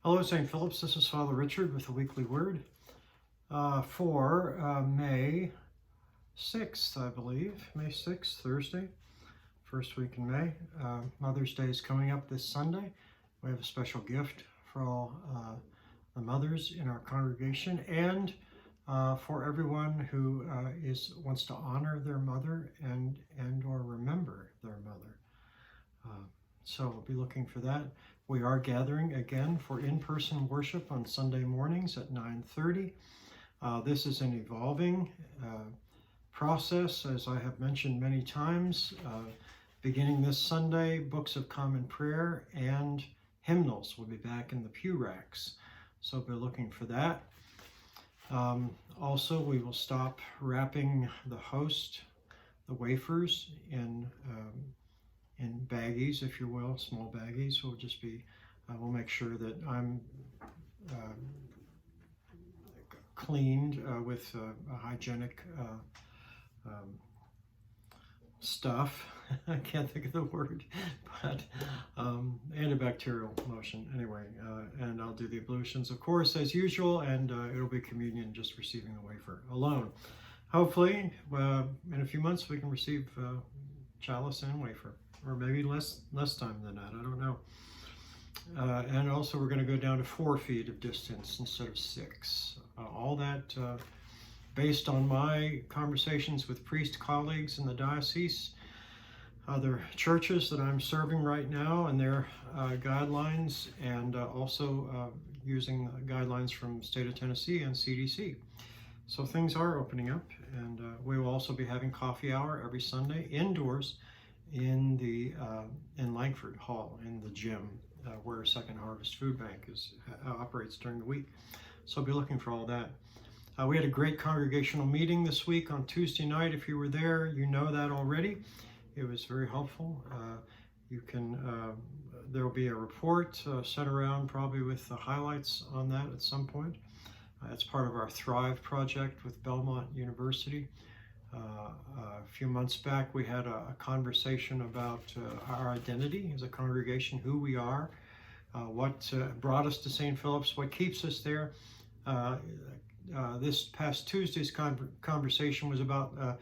Hello, St. Philip's. This is Father Richard with the weekly word for May 6th, I believe. May 6th, Thursday, first week in May. Mother's Day is coming up this Sunday. We have a special gift for all the mothers in our congregation and for everyone who wants to honor their mother and or remember their mother. So we'll be looking for that. We are gathering again for in-person worship on Sunday mornings at 9:30. This is an evolving process, as I have mentioned many times. Beginning this Sunday, books of common prayer and hymnals will be back in the pew racks. So be looking for that. Also, we will stop wrapping the host, the wafers, in baggies, if you will, small baggies. We'll just be, we'll make sure that I'm cleaned with hygienic stuff. I can't think of the word, but antibacterial lotion anyway. And I'll do the ablutions, of course, as usual, and it'll be communion, just receiving the wafer alone. Hopefully, in a few months, we can receive chalice and wafer. Or maybe less time than that, I don't know. And also we're going to go down to 4 feet of distance instead of 6. All that based on my conversations with priest colleagues in the diocese, other churches that I'm serving right now, and their guidelines, and also using guidelines from state of Tennessee and CDC. So things are opening up, and we will also be having coffee hour every Sunday indoors in Langford Hall, in the gym, where Second Harvest Food Bank operates during the week. So I'll be looking for all that. We had a great congregational meeting this week on Tuesday night. If you were there, you know that already. It was very helpful. You can, there will be a report sent around probably with the highlights on that at some point. It's part of our Thrive project with Belmont University. A few months back, we had a conversation about our identity as a congregation, who we are, what brought us to St. Philip's, what keeps us there. This past Tuesday's conversation was about,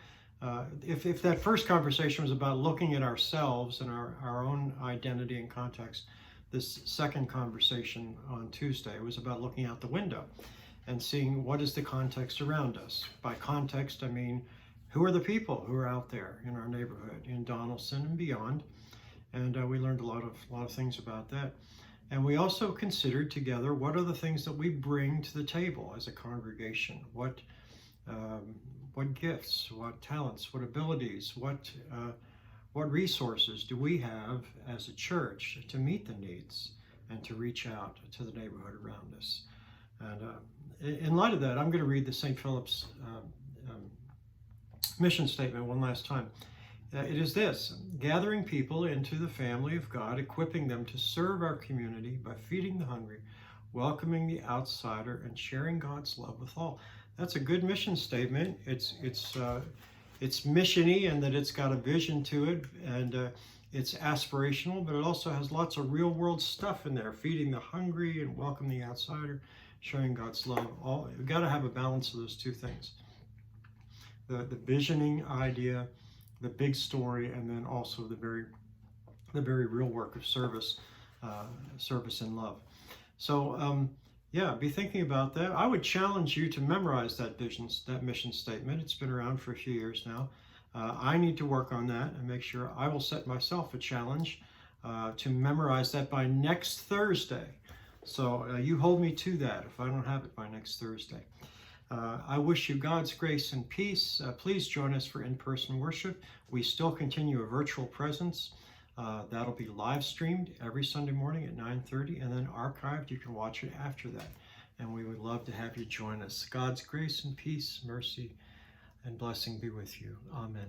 if that first conversation was about looking at ourselves and our own identity and context, this second conversation on Tuesday was about looking out the window and seeing what is the context around us. By context, I mean, who are the people who are out there in our neighborhood, in Donaldson and beyond? And we learned a lot of things about that. And we also considered together, what are the things that we bring to the table as a congregation? What gifts, what talents, what abilities, what resources do we have as a church to meet the needs and to reach out to the neighborhood around us? And in light of that, I'm going to read the St. Philip's mission statement one last time. It is this: gathering people into the family of God, equipping them to serve our community by feeding the hungry, welcoming the outsider, and sharing God's love with all. That's a good mission statement. It's mission-y in that it's got a vision to it, and it's aspirational, but it also has lots of real-world stuff in there: feeding the hungry and welcoming the outsider, sharing God's love. We've got to have a balance of those two things. The visioning idea, the big story, and then also the very real work of service, service and love. So yeah, be thinking about that. I would challenge you to memorize that mission statement. It's been around for a few years now. I need to work on that and make sure I will set myself a challenge to memorize that by next Thursday. So you hold me to that if I don't have it by next Thursday. I wish you God's grace and peace. Please join us for in-person worship. We still continue a virtual presence. That'll be live streamed every Sunday morning at 9:30 and then archived. You can watch it after that. And we would love to have you join us. God's grace and peace, mercy, and blessing be with you. Amen.